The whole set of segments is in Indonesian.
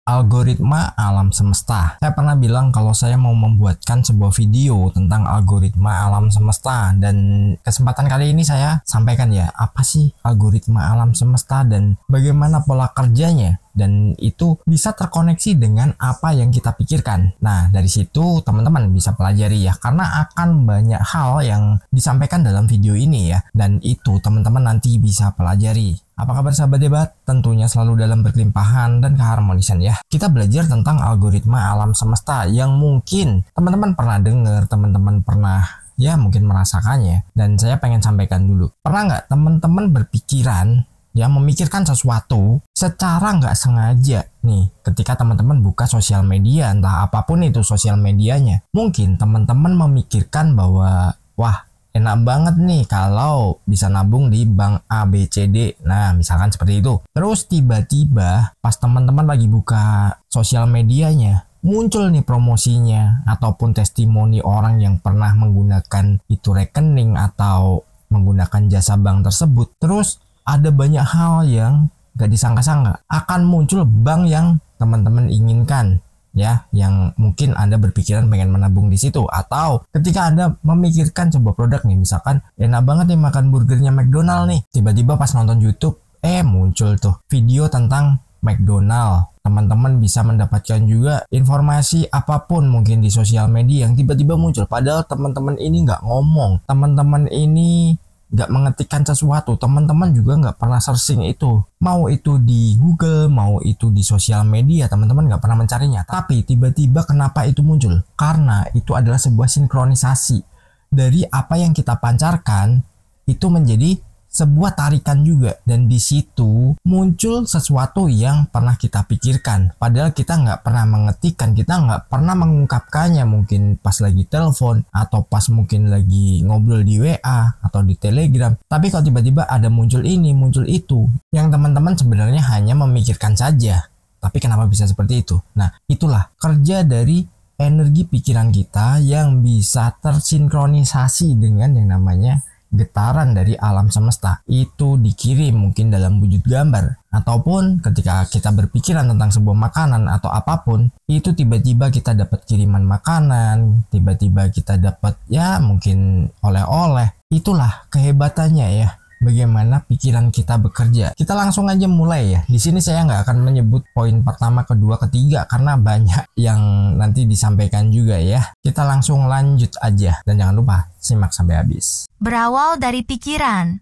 algoritma alam semesta. Saya pernah bilang kalau saya mau membuatkan sebuah video tentang algoritma alam semesta, dan kesempatan kali ini saya sampaikan ya, apa sih algoritma alam semesta dan bagaimana pola kerjanya, dan itu bisa terkoneksi dengan apa yang kita pikirkan. Nah, dari situ teman-teman bisa pelajari ya, karena akan banyak hal yang disampaikan dalam video ini ya, dan itu teman-teman nanti bisa pelajari. Apa kabar sahabat debat? Tentunya selalu dalam berkelimpahan dan keharmonisan ya. Kita belajar tentang algoritma alam semesta yang mungkin teman-teman pernah dengar, teman-teman pernah ya mungkin merasakannya, dan saya pengen sampaikan dulu. Pernah nggak teman-teman berpikiran ya, memikirkan sesuatu secara nggak sengaja nih ketika teman-teman buka sosial media, entah apapun itu sosial medianya. Mungkin teman-teman memikirkan bahwa wah, enak banget nih kalau bisa nabung di bank ABCD. Nah, misalkan seperti itu. Terus tiba-tiba pas teman-teman lagi buka sosial medianya, muncul nih promosinya ataupun testimoni orang yang pernah menggunakan itu rekening atau menggunakan jasa bank tersebut. Terus ada banyak hal yang gak disangka-sangka akan muncul bank yang teman-teman inginkan ya, yang mungkin Anda berpikiran pengen menabung di situ. Atau ketika Anda memikirkan sebuah produk nih, misalkan enak banget nih makan burgernya McDonald nih, tiba-tiba pas nonton YouTube muncul tuh video tentang McDonald. Teman-teman bisa mendapatkan juga informasi apapun mungkin di sosial media yang tiba-tiba muncul, padahal teman-teman ini nggak ngomong, teman-teman ini nggak mengetikkan sesuatu, teman-teman juga nggak pernah searching itu, mau itu di Google, mau itu di sosial media, teman-teman nggak pernah mencarinya, tapi tiba-tiba kenapa itu muncul? Karena itu adalah sebuah sinkronisasi dari apa yang kita pancarkan itu menjadi sebuah tarikan juga, dan di situ muncul sesuatu yang pernah kita pikirkan, padahal kita nggak pernah mengetikkan, kita nggak pernah mengungkapkannya, mungkin pas lagi telepon atau pas mungkin lagi ngobrol di WA atau di Telegram. Tapi kalau tiba-tiba ada muncul ini, muncul itu, yang teman-teman sebenarnya hanya memikirkan saja, tapi kenapa bisa seperti itu? Nah, itulah kerja dari energi pikiran kita yang bisa tersinkronisasi dengan yang namanya getaran dari alam semesta. Itu dikirim mungkin dalam wujud gambar, ataupun ketika kita berpikiran tentang sebuah makanan atau apapun, itu tiba-tiba kita dapat kiriman makanan, tiba-tiba kita dapat ya mungkin oleh-oleh. Itulah kehebatannya ya, bagaimana pikiran kita bekerja. Kita langsung aja mulai ya. Di sini saya nggak akan menyebut poin pertama, kedua, ketiga karena banyak yang nanti disampaikan juga ya. Kita langsung lanjut aja, dan jangan lupa simak sampai habis. Berawal dari pikiran.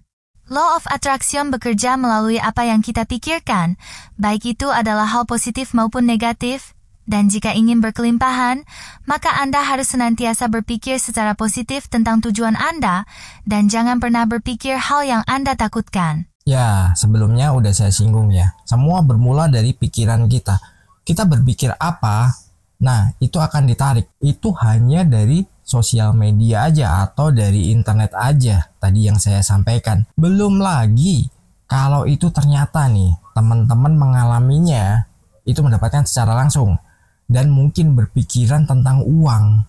Law of Attraction bekerja melalui apa yang kita pikirkan, baik itu adalah hal positif maupun negatif. Dan jika ingin berkelimpahan, maka Anda harus senantiasa berpikir secara positif tentang tujuan Anda, dan jangan pernah berpikir hal yang Anda takutkan. Ya, sebelumnya udah saya singgung ya, semua bermula dari pikiran kita. Kita berpikir apa, nah itu akan ditarik. Itu hanya dari sosial media aja atau dari internet aja, tadi yang saya sampaikan. Belum lagi kalau itu ternyata nih teman-teman mengalaminya, itu mendapatkan secara langsung. Dan mungkin berpikiran tentang uang.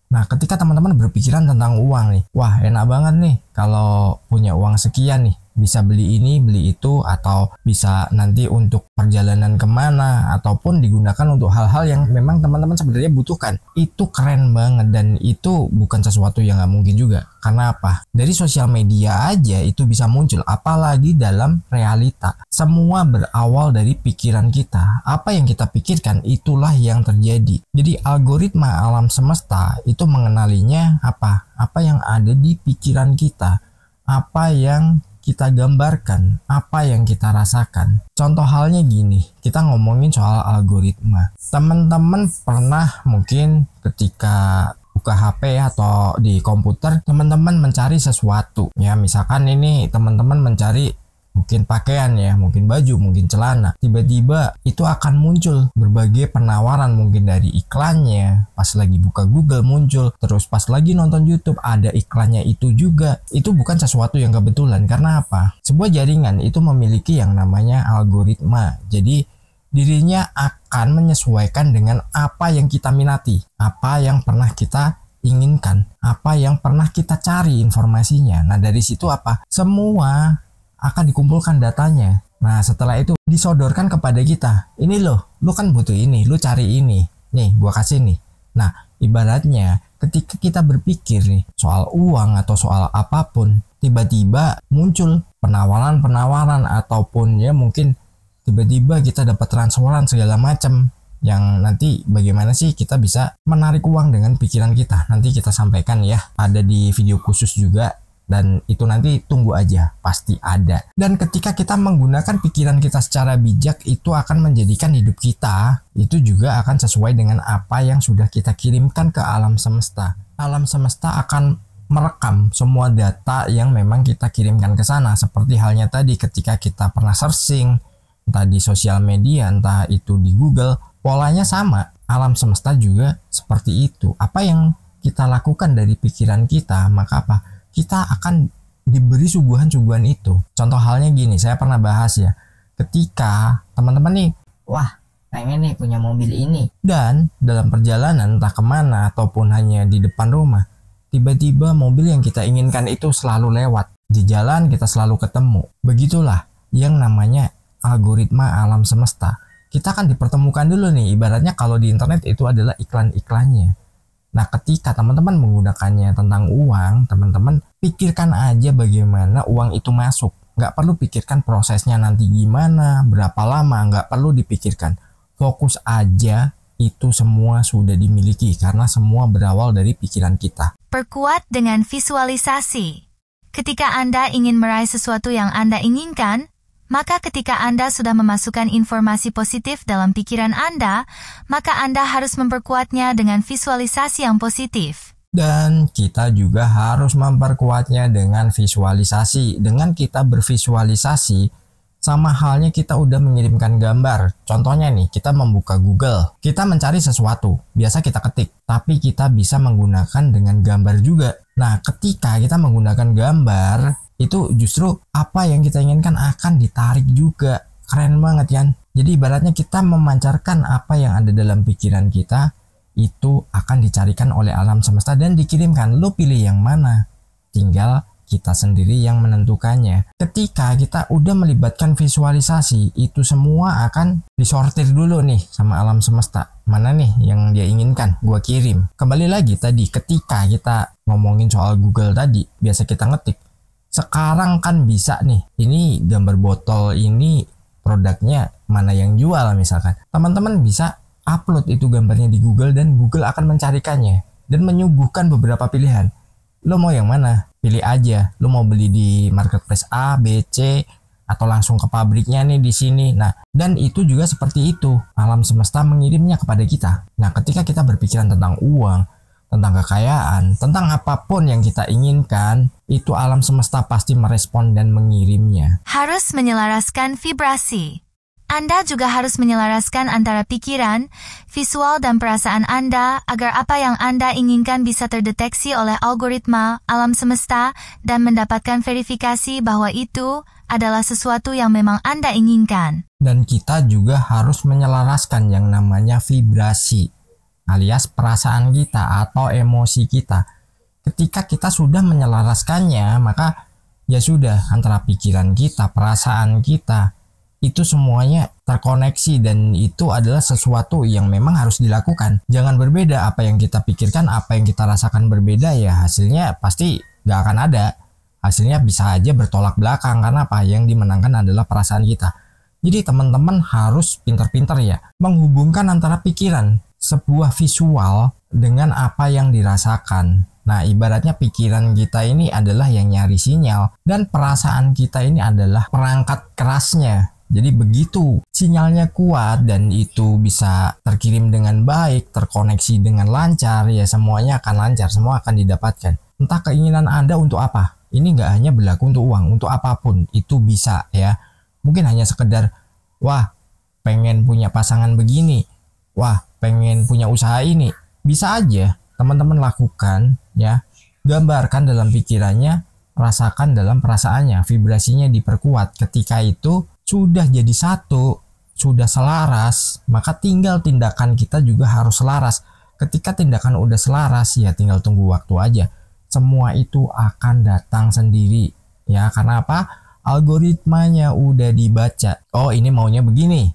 Nah, ketika teman-teman berpikiran tentang uang nih, wah enak banget nih kalau punya uang sekian nih, bisa beli ini, beli itu, atau bisa nanti untuk perjalanan kemana, ataupun digunakan untuk hal-hal yang memang teman-teman sebenarnya butuhkan. Itu keren banget, dan itu bukan sesuatu yang nggak mungkin juga. Karena apa? Dari sosial media aja itu bisa muncul, apalagi dalam realita. Semua berawal dari pikiran kita. Apa yang kita pikirkan, itulah yang terjadi. Jadi algoritma alam semesta itu mengenalinya apa? Apa yang ada di pikiran kita. Apa yang kita gambarkan, apa yang kita rasakan. Contoh halnya gini, kita ngomongin soal algoritma. Teman-teman pernah mungkin ketika buka HP atau di komputer, teman-teman mencari sesuatu. Ya, misalkan ini teman-teman mencari mungkin pakaian ya, mungkin baju, mungkin celana. Tiba-tiba itu akan muncul berbagai penawaran, mungkin dari iklannya, pas lagi buka Google muncul, terus pas lagi nonton YouTube ada iklannya itu juga. Itu bukan sesuatu yang kebetulan, karena apa? Sebuah jaringan itu memiliki yang namanya algoritma. Jadi dirinya akan menyesuaikan dengan apa yang kita minati, apa yang pernah kita inginkan, apa yang pernah kita cari informasinya. Nah, dari situ apa? Semua akan dikumpulkan datanya. Nah, setelah itu disodorkan kepada kita. Ini loh, lu kan butuh ini, lu cari ini. Nih, gua kasih nih. Nah, ibaratnya ketika kita berpikir nih soal uang atau soal apapun, tiba-tiba muncul penawaran-penawaran ataupun ya mungkin tiba-tiba kita dapat transferan segala macam yang nanti bagaimana sih kita bisa menarik uang dengan pikiran kita. Nanti kita sampaikan ya, ada di video khusus juga. Dan itu nanti tunggu aja, pasti ada. Dan ketika kita menggunakan pikiran kita secara bijak, itu akan menjadikan hidup kita itu juga akan sesuai dengan apa yang sudah kita kirimkan ke alam semesta. Alam semesta akan merekam semua data yang memang kita kirimkan ke sana. Seperti halnya tadi ketika kita pernah searching, entah di sosial media, entah itu di Google, polanya sama. Alam semesta juga seperti itu. Apa yang kita lakukan dari pikiran kita, maka apa? Kita akan diberi suguhan-suguhan itu. Contoh halnya gini, saya pernah bahas ya. Ketika teman-teman nih, wah pengen nih punya mobil ini. Dan dalam perjalanan entah kemana ataupun hanya di depan rumah, tiba-tiba mobil yang kita inginkan itu selalu lewat. Di jalan kita selalu ketemu. Begitulah yang namanya algoritma alam semesta. Kita akan dipertemukan dulu nih. Ibaratnya kalau di internet itu adalah iklan-iklannya. Nah, ketika teman-teman menggunakannya tentang uang, teman-teman pikirkan aja bagaimana uang itu masuk. Nggak perlu pikirkan prosesnya nanti gimana, berapa lama, nggak perlu dipikirkan. Fokus aja, itu semua sudah dimiliki karena semua berawal dari pikiran kita. Perkuat dengan visualisasi. Ketika Anda ingin meraih sesuatu yang Anda inginkan, maka ketika Anda sudah memasukkan informasi positif dalam pikiran Anda, maka Anda harus memperkuatnya dengan visualisasi yang positif. Dan kita juga harus memperkuatnya dengan visualisasi. Dengan kita bervisualisasi, sama halnya kita udah mengirimkan gambar. Contohnya nih, kita membuka Google, kita mencari sesuatu, biasa kita ketik, tapi kita bisa menggunakan dengan gambar juga. Nah, ketika kita menggunakan gambar, itu justru apa yang kita inginkan akan ditarik juga. Keren banget kan? Jadi ibaratnya kita memancarkan apa yang ada dalam pikiran kita, itu akan dicarikan oleh alam semesta dan dikirimkan. Lo pilih yang mana? Tinggal kita sendiri yang menentukannya. Ketika kita udah melibatkan visualisasi, itu semua akan disortir dulu nih sama alam semesta. Mana nih yang dia inginkan, gua kirim. Kembali lagi tadi, ketika kita ngomongin soal Google tadi, biasa kita ngetik. Sekarang kan bisa nih, ini gambar botol ini produknya mana yang jual misalkan. Teman-teman bisa upload itu gambarnya di Google dan Google akan mencarikannya dan menyuguhkan beberapa pilihan. Lo mau yang mana? Pilih aja. Lo mau beli di marketplace A, B, C, atau langsung ke pabriknya nih di sini. Nah, dan itu juga seperti itu. Alam semesta mengirimnya kepada kita. Nah, ketika kita berpikiran tentang uang, tentang kekayaan, tentang apapun yang kita inginkan, itu alam semesta pasti merespon dan mengirimnya. Harus menyelaraskan vibrasi. Anda juga harus menyelaraskan antara pikiran, visual dan perasaan Anda agar apa yang Anda inginkan bisa terdeteksi oleh algoritma alam semesta dan mendapatkan verifikasi bahwa itu adalah sesuatu yang memang Anda inginkan. Dan kita juga harus menyelaraskan yang namanya vibrasi, alias perasaan kita atau emosi kita. Ketika kita sudah menyelaraskannya, maka ya sudah, antara pikiran kita, perasaan kita, itu semuanya terkoneksi dan itu adalah sesuatu yang memang harus dilakukan. Jangan berbeda, apa yang kita pikirkan, apa yang kita rasakan berbeda, ya hasilnya pasti gak akan ada. Hasilnya bisa aja bertolak belakang, karena apa? Yang dimenangkan adalah perasaan kita. Jadi teman-teman harus pintar-pintar ya, menghubungkan antara pikiran, sebuah visual dengan apa yang dirasakan. Nah, ibaratnya pikiran kita ini adalah yang nyari sinyal dan perasaan kita ini adalah perangkat kerasnya. Jadi begitu sinyalnya kuat dan itu bisa terkirim dengan baik, terkoneksi dengan lancar, ya semuanya akan lancar, semua akan didapatkan. Entah keinginan Anda untuk apa. Ini nggak hanya berlaku untuk uang, untuk apapun itu bisa ya. Mungkin hanya sekedar, wah pengen punya pasangan begini, wah pengen punya usaha ini, bisa aja teman-teman lakukan ya. Gambarkan dalam pikirannya, rasakan dalam perasaannya, vibrasinya diperkuat. Ketika itu sudah jadi satu, sudah selaras, maka tinggal tindakan kita juga harus selaras. Ketika tindakan udah selaras, ya tinggal tunggu waktu aja. Semua itu akan datang sendiri ya. Karena apa? algoritmanya udah dibaca. Oh, ini maunya begini,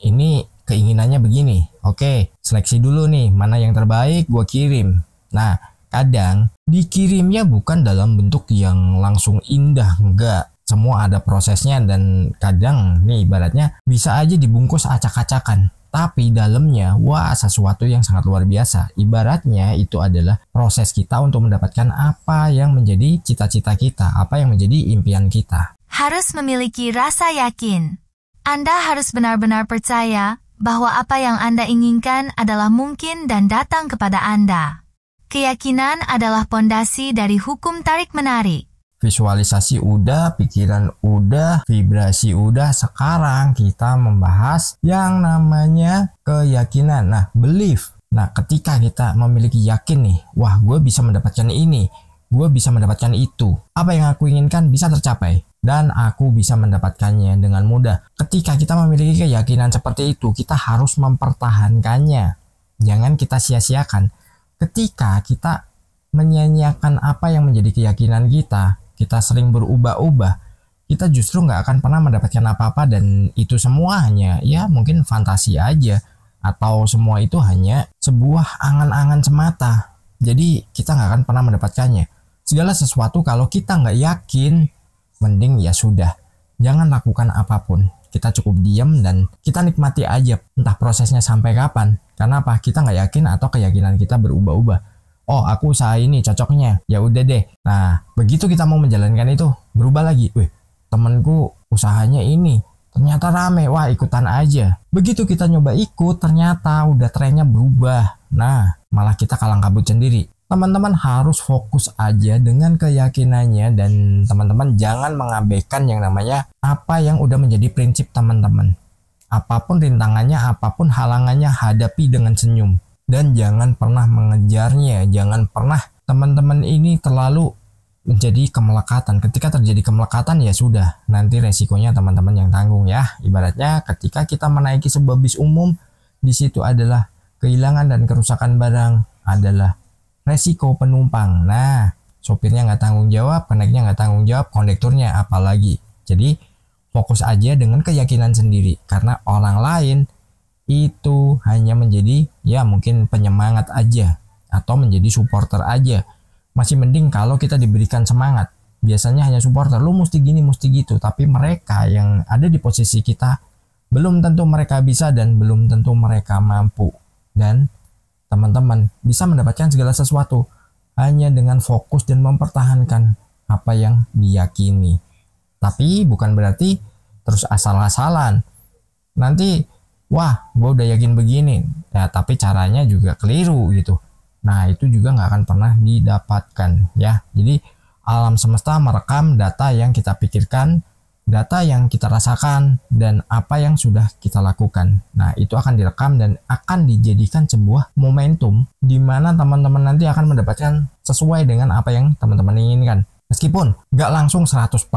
ini keinginannya begini. Oke, seleksi dulu nih, mana yang terbaik gue kirim. Nah, kadang dikirimnya bukan dalam bentuk yang langsung indah, enggak. Semua ada prosesnya dan kadang nih ibaratnya bisa aja dibungkus acak-acakan. Tapi dalamnya, wah, sesuatu yang sangat luar biasa. Ibaratnya itu adalah proses kita untuk mendapatkan apa yang menjadi cita-cita kita, apa yang menjadi impian kita. Harus memiliki rasa yakin. Anda harus benar-benar percaya bahwa apa yang Anda inginkan adalah mungkin dan datang kepada Anda. Keyakinan adalah pondasi dari hukum tarik-menarik. Visualisasi udah, pikiran udah, vibrasi udah. Sekarang kita membahas yang namanya keyakinan. Nah, belief. Nah, ketika kita memiliki yakin nih, wah, gue bisa mendapatkan ini, gue bisa mendapatkan itu. Apa yang aku inginkan bisa tercapai dan aku bisa mendapatkannya dengan mudah. Ketika kita memiliki keyakinan seperti itu, kita harus mempertahankannya. Jangan kita sia-siakan. Ketika kita menyanyiakan apa yang menjadi keyakinan kita sering berubah-ubah, kita justru nggak akan pernah mendapatkan apa-apa dan itu semua hanya ya mungkin fantasi aja atau semua itu hanya sebuah angan-angan semata. Jadi kita nggak akan pernah mendapatkannya. Segala sesuatu kalau kita nggak yakin, mending ya sudah, jangan lakukan apapun. Kita cukup diam dan kita nikmati aja entah prosesnya sampai kapan. Karena apa? Kita nggak yakin atau keyakinan kita berubah-ubah. Oh, aku usaha ini cocoknya, ya udah deh. Nah, begitu kita mau menjalankan itu, berubah lagi. Wih, temenku usahanya ini, ternyata rame, wah ikutan aja. Begitu kita nyoba ikut, ternyata udah trennya berubah. Nah, malah kita kalang kabut sendiri. Teman-teman harus fokus aja dengan keyakinannya dan teman-teman jangan mengabaikan yang namanya apa yang udah menjadi prinsip teman-teman. Apapun rintangannya, apapun halangannya, hadapi dengan senyum. Dan jangan pernah mengejarnya, jangan pernah teman-teman ini terlalu menjadi kemelekatan. Ketika terjadi kemelekatan ya sudah, nanti resikonya teman-teman yang tanggung ya. Ibaratnya ketika kita menaiki sebuah bis umum, di situ adalah kehilangan dan kerusakan barang adalah resiko penumpang. Nah, sopirnya nggak tanggung jawab, penaiknya nggak tanggung jawab, kondekturnya apalagi. Jadi fokus aja dengan keyakinan sendiri karena orang lain itu hanya menjadi ya mungkin penyemangat aja atau menjadi supporter aja. Masih mending kalau kita diberikan semangat. Biasanya hanya supporter, lu mesti gini, mesti gitu. Tapi mereka yang ada di posisi kita belum tentu mereka bisa dan belum tentu mereka mampu. Dan teman-teman bisa mendapatkan segala sesuatu hanya dengan fokus dan mempertahankan apa yang diyakini. Tapi bukan berarti terus asal-asalan. Nanti wah, gue udah yakin begini, ya tapi caranya juga keliru gitu. Nah, itu juga nggak akan pernah didapatkan ya. Jadi alam semesta merekam data yang kita pikirkan, data yang kita rasakan, dan apa yang sudah kita lakukan. Nah, itu akan direkam dan akan dijadikan sebuah momentum di mana teman-teman nanti akan mendapatkan sesuai dengan apa yang teman-teman inginkan. Meskipun nggak langsung 100%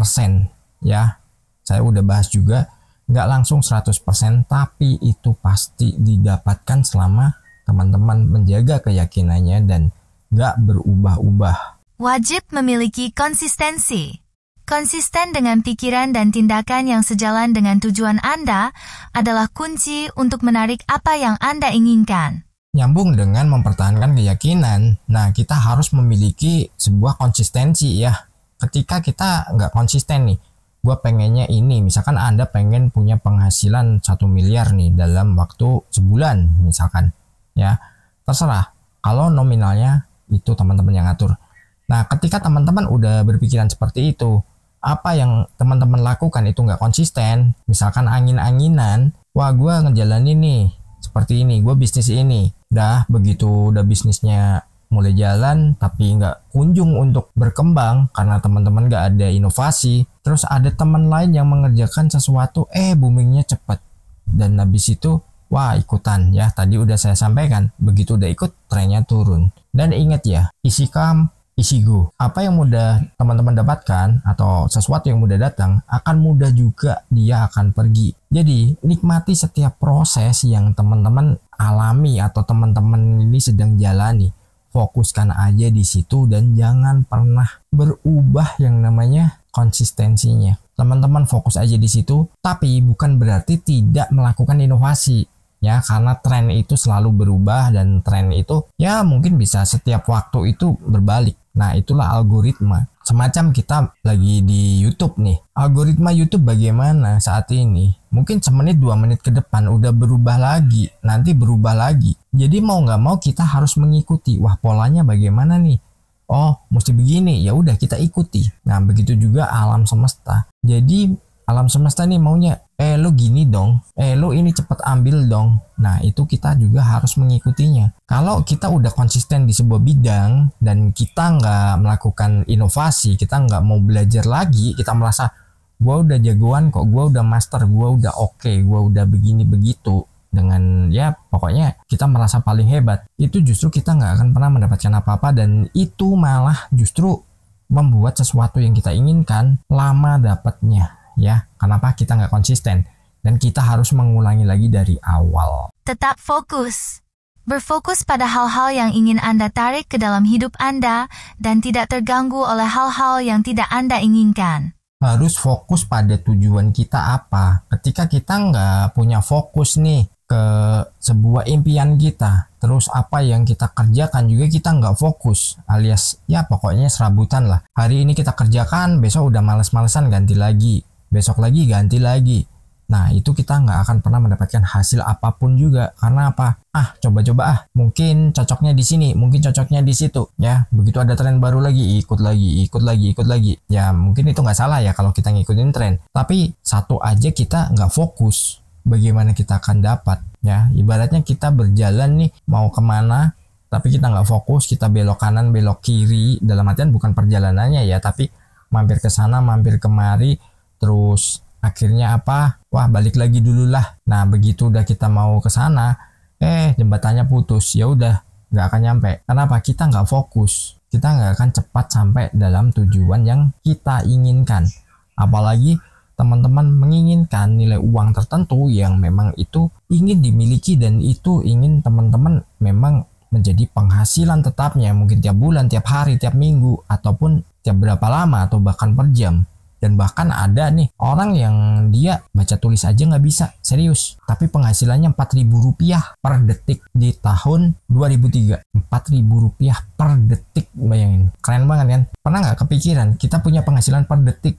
ya, saya udah bahas juga. Nggak langsung 100%, tapi itu pasti didapatkan selama teman-teman menjaga keyakinannya dan nggak berubah-ubah. Wajib memiliki konsistensi. Konsisten dengan pikiran dan tindakan yang sejalan dengan tujuan Anda adalah kunci untuk menarik apa yang Anda inginkan. Nyambung dengan mempertahankan keyakinan, nah kita harus memiliki sebuah konsistensi ya. Ketika kita nggak konsisten nih, gue pengennya ini, misalkan Anda pengen punya penghasilan 1 miliar nih dalam waktu sebulan misalkan ya, terserah kalau nominalnya itu teman-teman yang ngatur. Nah, ketika teman-teman udah berpikiran seperti itu, apa yang teman-teman lakukan itu nggak konsisten, misalkan angin-anginan, wah gue ngejalanin nih seperti ini, gue bisnis ini, begitu udah bisnisnya mulai jalan tapi nggak kunjung untuk berkembang karena teman-teman nggak ada inovasi, terus ada teman lain yang mengerjakan sesuatu boomingnya cepat dan habis itu wah ikutan ya. Tadi udah saya sampaikan, begitu udah ikut trennya turun. Dan ingat ya, isi come isi go, apa yang mudah teman-teman dapatkan atau sesuatu yang mudah datang akan mudah juga dia akan pergi. Jadi nikmati setiap proses yang teman-teman alami atau teman-teman ini sedang jalani. Fokuskan aja di situ dan jangan pernah berubah yang namanya konsistensinya. Teman-teman fokus aja di situ, tapi bukan berarti tidak melakukan inovasi. Ya, karena tren itu selalu berubah dan tren itu ya mungkin bisa setiap waktu itu berbalik. Nah, itulah algoritma. Semacam kita lagi di YouTube nih. Algoritma YouTube bagaimana saat ini? Mungkin semenit 2 menit ke depan udah berubah lagi, nanti berubah lagi. Jadi mau nggak mau kita harus mengikuti. Wah, polanya bagaimana nih? Oh, mesti begini. Ya udah kita ikuti. Nah, begitu juga alam semesta. Jadi alam semesta nih maunya, lo gini dong, lo ini cepet ambil dong. Nah, itu kita juga harus mengikutinya. Kalau kita udah konsisten di sebuah bidang dan kita nggak melakukan inovasi, kita nggak mau belajar lagi, kita merasa gue udah jagoan kok, gue udah master, gue udah oke, gue udah begini begitu, dengan ya pokoknya kita merasa paling hebat, itu justru kita nggak akan pernah mendapatkan apa-apa, dan itu malah justru membuat sesuatu yang kita inginkan lama dapatnya. Ya, kenapa kita nggak konsisten? Dan kita harus mengulangi lagi dari awal. Tetap fokus. Berfokus pada hal-hal yang ingin Anda tarik ke dalam hidup Anda dan tidak terganggu oleh hal-hal yang tidak Anda inginkan. Harus fokus pada tujuan kita apa. Ketika kita nggak punya fokus nih ke sebuah impian kita, terus apa yang kita kerjakan juga kita nggak fokus, alias ya pokoknya serabutan lah. Hari ini kita kerjakan, besok udah males-malesan ganti lagi. Besok lagi ganti lagi. Nah, itu kita nggak akan pernah mendapatkan hasil apapun juga. Karena apa? Coba-coba mungkin cocoknya di sini, mungkin cocoknya di situ. Ya, begitu ada tren baru lagi, ikut lagi. Ya, mungkin itu nggak salah ya kalau kita ngikutin tren. Tapi satu aja kita nggak fokus, bagaimana kita akan dapat? Ya, ibaratnya kita berjalan nih, mau kemana, tapi kita nggak fokus, kita belok kanan, belok kiri. Dalam artian bukan perjalanannya ya, tapi mampir ke sana, mampir kemari. Terus akhirnya apa? Wah, balik lagi dulu lah. Nah, begitu udah kita mau ke sana, jembatannya putus. Ya udah, nggak akan nyampe. Kenapa? Kita nggak fokus. Kita nggak akan cepat sampai dalam tujuan yang kita inginkan. Apalagi teman-teman menginginkan nilai uang tertentu yang memang itu ingin dimiliki, dan itu ingin teman-teman memang menjadi penghasilan tetapnya. Mungkin tiap bulan, tiap hari, tiap minggu, ataupun tiap berapa lama, atau bahkan per jam. Dan bahkan ada nih orang yang dia baca tulis aja nggak bisa, serius. Tapi penghasilannya Rp4.000 per detik di tahun 2003. Rp4.000 per detik, bayangin. Keren banget kan? Pernah nggak kepikiran kita punya penghasilan per detik?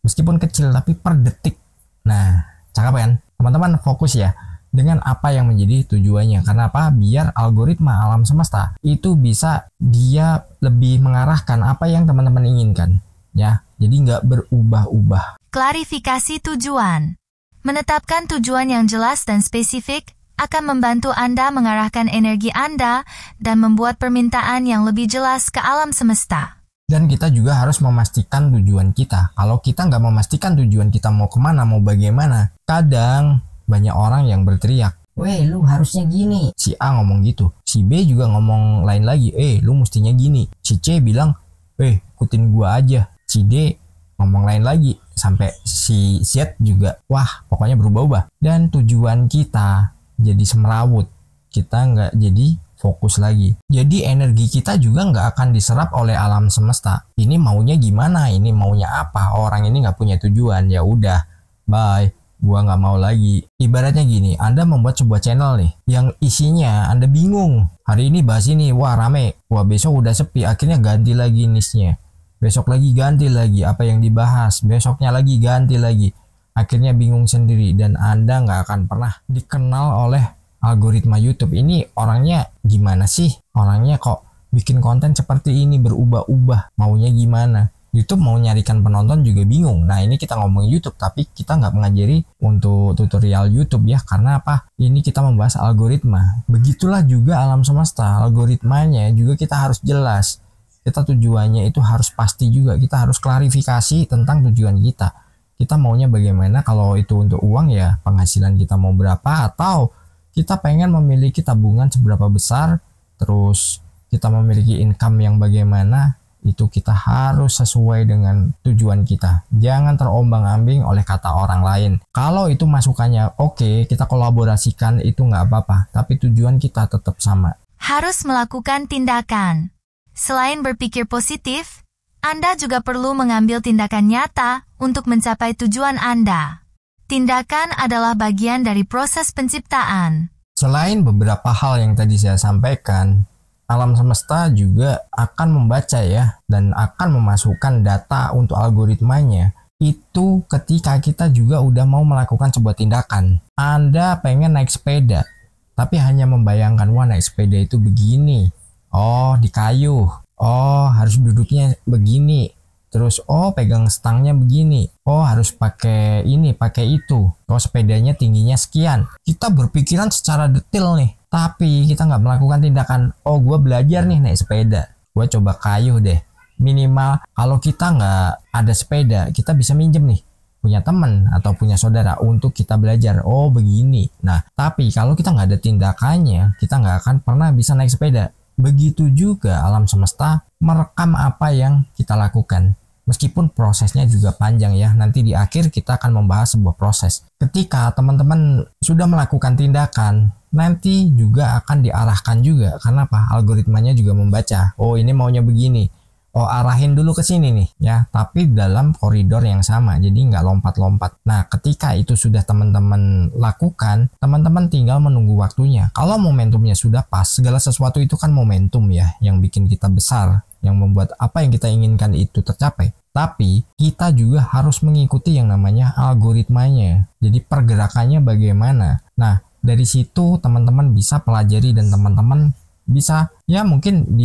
Meskipun kecil tapi per detik. Nah, cakep kan? Teman-teman fokus ya dengan apa yang menjadi tujuannya. Karena apa? Biar algoritma alam semesta itu bisa dia lebih mengarahkan apa yang teman-teman inginkan. Ya, jadi nggak berubah-ubah. Klarifikasi tujuan. Menetapkan tujuan yang jelas dan spesifik akan membantu Anda mengarahkan energi Anda dan membuat permintaan yang lebih jelas ke alam semesta. Dan kita juga harus memastikan tujuan kita. Kalau kita nggak memastikan tujuan kita mau kemana, mau bagaimana, kadang banyak orang yang berteriak, "Weh, lu harusnya gini." Si A ngomong gitu, si B juga ngomong lain lagi, "Lu mestinya gini." Si C bilang, "Ikutin gua aja." Si D ngomong lain lagi, sampai si Z juga, wah pokoknya berubah-ubah. Dan tujuan kita jadi semrawut, kita nggak jadi fokus lagi. Jadi energi kita juga nggak akan diserap oleh alam semesta. Ini maunya gimana, ini maunya apa, orang ini nggak punya tujuan, ya udah, bye, gua nggak mau lagi. Ibaratnya gini, Anda membuat sebuah channel nih, yang isinya Anda bingung. Hari ini bahas ini, wah rame, wah besok udah sepi, akhirnya ganti lagi niche-nya. Besok lagi ganti lagi apa yang dibahas, besoknya lagi ganti lagi. Akhirnya bingung sendiri, dan Anda nggak akan pernah dikenal oleh algoritma YouTube. Ini orangnya gimana sih? Orangnya kok bikin konten seperti ini, berubah-ubah, maunya gimana? YouTube mau nyarikan penonton juga bingung. Nah, ini kita ngomongin YouTube, tapi kita nggak mengajari untuk tutorial YouTube ya. Karena apa? Ini kita membahas algoritma. Begitulah juga alam semesta, algoritmanya juga kita harus jelas. Kita tujuannya itu harus pasti juga. Kita harus klarifikasi tentang tujuan kita. Kita maunya bagaimana? Kalau itu untuk uang ya penghasilan kita mau berapa, atau kita pengen memiliki tabungan seberapa besar, terus kita memiliki income yang bagaimana, itu kita harus sesuai dengan tujuan kita. Jangan terombang-ambing oleh kata orang lain. Kalau itu masukannya oke, kita kolaborasikan, itu nggak apa-apa. Tapi tujuan kita tetap sama. Harus melakukan tindakan. Selain berpikir positif, Anda juga perlu mengambil tindakan nyata untuk mencapai tujuan Anda. Tindakan adalah bagian dari proses penciptaan. Selain beberapa hal yang tadi saya sampaikan, alam semesta juga akan membaca ya, dan akan memasukkan data untuk algoritmanya. Itu ketika kita juga udah mau melakukan sebuah tindakan. Anda pengen naik sepeda, tapi hanya membayangkan, wah naik sepeda itu begini. Oh, di kayu. Oh, harus duduknya begini. Terus, oh pegang stangnya begini. Oh, harus pakai ini, pakai itu. Oh, sepedanya tingginya sekian. Kita berpikiran secara detail nih. Tapi kita nggak melakukan tindakan. Oh, gue belajar nih naik sepeda. Gue coba kayu deh. Minimal kalau kita nggak ada sepeda, kita bisa minjem nih. Punya teman atau punya saudara untuk kita belajar. Oh, begini. Nah, tapi kalau kita nggak ada tindakannya, kita nggak akan pernah bisa naik sepeda. Begitu juga alam semesta merekam apa yang kita lakukan. Meskipun prosesnya juga panjang ya, nanti di akhir kita akan membahas sebuah proses. Ketika teman-teman sudah melakukan tindakan, nanti juga akan diarahkan juga. Karena apa? Algoritmanya juga membaca. Oh, ini maunya begini. Oh, arahin dulu ke sini nih ya, tapi dalam koridor yang sama, jadi nggak lompat-lompat. Nah, ketika itu sudah teman-teman lakukan, teman-teman tinggal menunggu waktunya. Kalau momentumnya sudah pas, segala sesuatu itu kan momentum ya, yang bikin kita besar, yang membuat apa yang kita inginkan itu tercapai. Tapi kita juga harus mengikuti yang namanya algoritmanya. Jadi pergerakannya bagaimana. Nah, dari situ teman-teman bisa pelajari dan teman-teman bisa ya mungkin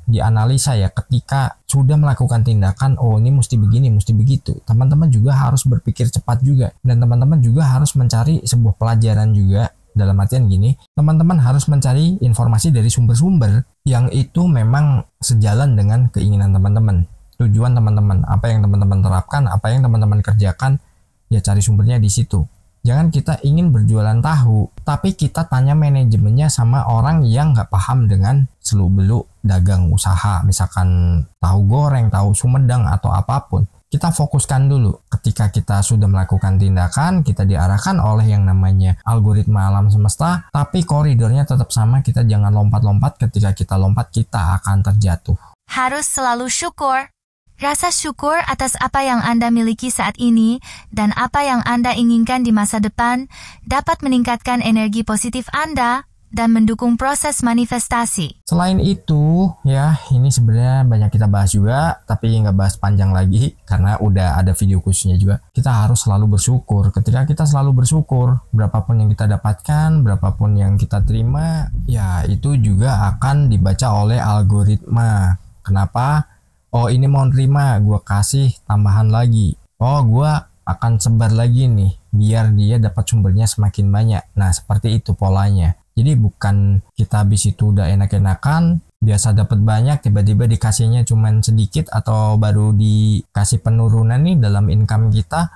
dianalisa ya, ketika sudah melakukan tindakan, oh ini mesti begini, mesti begitu. Teman-teman juga harus berpikir cepat juga, dan teman-teman juga harus mencari sebuah pelajaran juga. Dalam artian gini, teman-teman harus mencari informasi dari sumber-sumber yang itu memang sejalan dengan keinginan teman-teman, tujuan teman-teman, apa yang teman-teman terapkan, apa yang teman-teman kerjakan, ya cari sumbernya di situ. Jangan kita ingin berjualan tahu, tapi kita tanya manajemennya sama orang yang nggak paham dengan seluk-beluk dagang usaha, misalkan tahu goreng, tahu Sumedang, atau apapun. Kita fokuskan dulu. Ketika kita sudah melakukan tindakan, kita diarahkan oleh yang namanya algoritma alam semesta, tapi koridornya tetap sama, kita jangan lompat-lompat. Ketika kita lompat, kita akan terjatuh. Harus selalu syukur. Rasa syukur atas apa yang Anda miliki saat ini dan apa yang Anda inginkan di masa depan dapat meningkatkan energi positif Anda dan mendukung proses manifestasi. Selain itu, ya ini sebenarnya banyak kita bahas juga, tapi nggak bahas panjang lagi karena udah ada video khususnya juga. Kita harus selalu bersyukur. Ketika kita selalu bersyukur, berapapun yang kita dapatkan, berapapun yang kita terima, ya itu juga akan dibaca oleh algoritma. Kenapa? Oh ini mau nerima, gue kasih tambahan lagi. Oh gue akan sebar lagi nih, biar dia dapat sumbernya semakin banyak. Nah seperti itu polanya. Jadi bukan kita habis itu udah enak-enakan, biasa dapat banyak, tiba-tiba dikasihnya cuman sedikit, atau baru dikasih penurunan nih dalam income kita.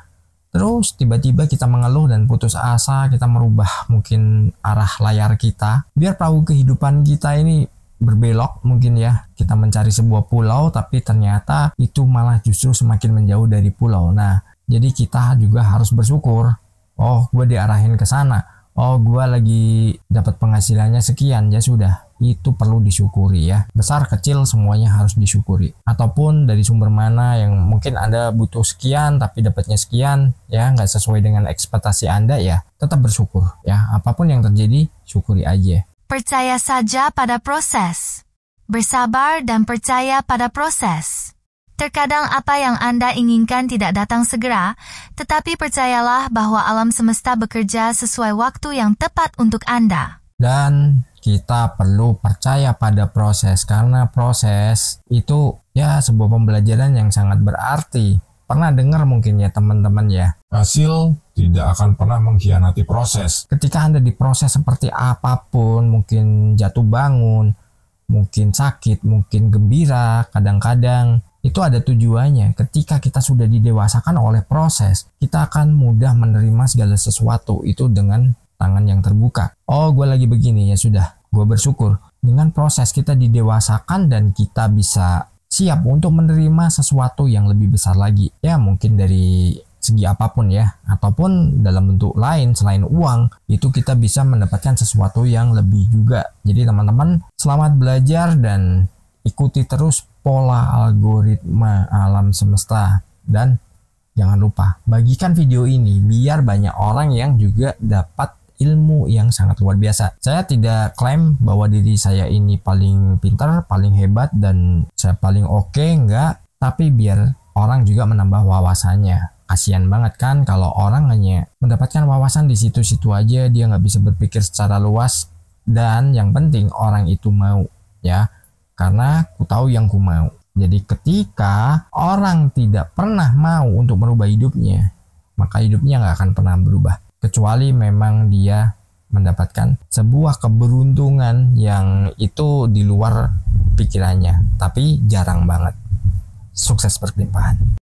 Terus tiba-tiba kita mengeluh dan putus asa, kita merubah mungkin arah layar kita. Biar perahu kehidupan kita ini berbelok mungkin ya, kita mencari sebuah pulau tapi ternyata itu malah justru semakin menjauh dari pulau. Nah jadi kita juga harus bersyukur. Oh gue diarahin ke sana, oh gue lagi dapat penghasilannya sekian, ya sudah, itu perlu disyukuri ya. Besar kecil semuanya harus disyukuri. Ataupun dari sumber mana yang mungkin Anda butuh sekian tapi dapatnya sekian, ya nggak sesuai dengan ekspektasi Anda, ya tetap bersyukur ya. Apapun yang terjadi syukuri aja. Percaya saja pada proses. Bersabar dan percaya pada proses. Terkadang apa yang Anda inginkan tidak datang segera, tetapi percayalah bahwa alam semesta bekerja sesuai waktu yang tepat untuk Anda. Dan kita perlu percaya pada proses, karena proses itu ya sebuah pembelajaran yang sangat berarti. Pernah dengar mungkin ya teman-teman ya, hasil tidak akan pernah mengkhianati proses. Ketika Anda diproses seperti apapun, mungkin jatuh bangun, mungkin sakit, mungkin gembira, kadang-kadang itu ada tujuannya. Ketika kita sudah didewasakan oleh proses, kita akan mudah menerima segala sesuatu itu dengan tangan yang terbuka. Oh gue lagi begini, ya sudah, gue bersyukur. Dengan proses kita didewasakan dan kita bisa siap untuk menerima sesuatu yang lebih besar lagi. Ya mungkin dari segi apapun ya, ataupun dalam bentuk lain selain uang, itu kita bisa mendapatkan sesuatu yang lebih juga. Jadi teman-teman selamat belajar dan ikuti terus pola algoritma alam semesta, dan jangan lupa bagikan video ini biar banyak orang yang juga dapat ilmu yang sangat luar biasa. Saya tidak klaim bahwa diri saya ini paling pintar, paling hebat, dan saya paling oke, enggak. Tapi biar orang juga menambah wawasannya. Kasian banget kan kalau orang hanya mendapatkan wawasan di situ-situ aja, dia nggak bisa berpikir secara luas. Dan yang penting orang itu mau, ya, karena ku tahu yang ku mau. Jadi ketika orang tidak pernah mau untuk merubah hidupnya, maka hidupnya nggak akan pernah berubah. Kecuali memang dia mendapatkan sebuah keberuntungan yang itu di luar pikirannya. Tapi jarang banget. Sukses berkelimpahan.